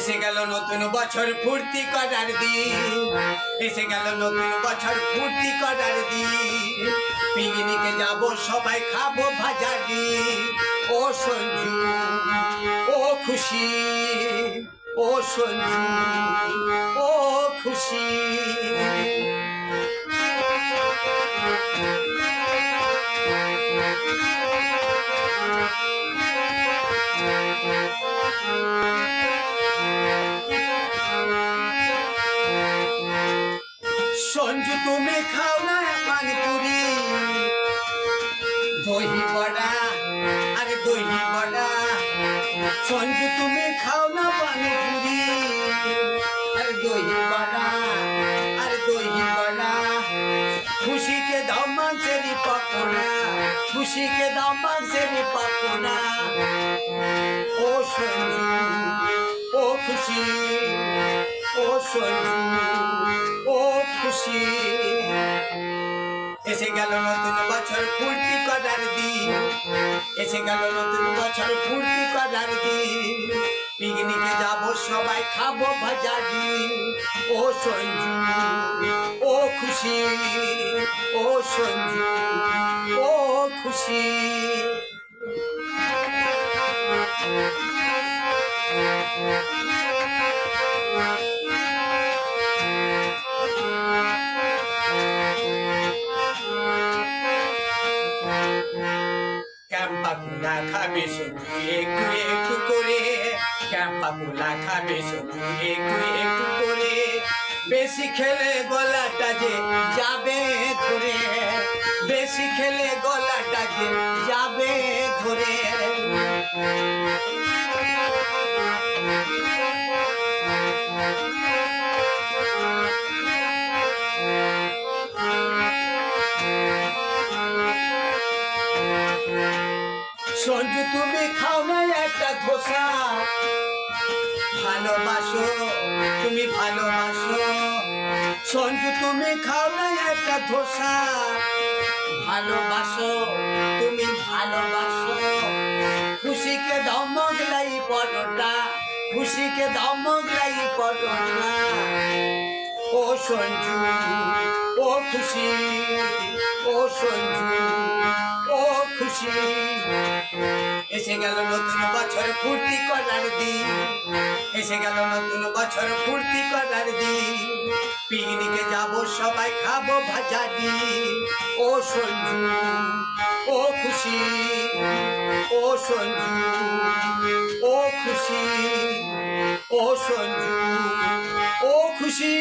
এসে গেল নতুন বছর ফুর্তি করার দিন, এসে গেল নতুন বছর ফুর্তি করার দিন। পিকনিকে যাব সবাই খাবো ভাজা ডিম। ও সঞ্জু ও খুশি, ও সঞ্জু ও খুশি। সঞ্জু তুমি খাও না পানিপুরি, দহি বড়া আরে দহি বড়া। সঞ্জু তুমি খাও না পানিপুরি আরে দহি বড়া আরে দহি বড়া। খুশিকে দাও মাংসের পকোড়া, খুশিকে দাও মাংসের পকোড়া। ও সঞ্জু ও খুশি, ও সঞ্জু ও খুশি। এসে গেল নতুন বছর ফুর্তি করার দিন, এসে গেল নতুন বছর ফুর্তি করার দিন। পিকনিকে যাব সবাই খাবো ভাজা ডিম। ও সঞ্জু ও খুশি, ও সঞ্জু ও খুশি। ক্যাম্পাগুলা খাবে সঞ্জু একটু একটু করে, ক্যাম্পাগুলা খাবে সঞ্জু একটু একটু করে। বেশি খেলে গলাটা যে যাবে ধরে, বেশি খেলে গলাটা যে যাবে ধরে। সঞ্জু তুমি খাও না একটা ধোসা, ভালোবাসো তুমি ভালোবাসো। সঞ্জু তুমি খাও না একটা ধোসা, ভালোবাসো তুমি ভালোবাসো। খুশিকে দাও মোগলাই পরোটা, খুশিকে দাও মোগলাই পরোটা। ও সঞ্জু ও খুশি, ও সঞ্জু ও খুশি। এসে গেল নতুন বছর ফুর্তি করার দিন, এসে গেল নতুন বছর ফুর্তি করার দিন। পিকনিকে যাব সবাই খাবো ভাজা ডিম। ও সঞ্জু ও খুশি, ও সঞ্জু ও খুশি, ও সঞ্জু ও খুশি।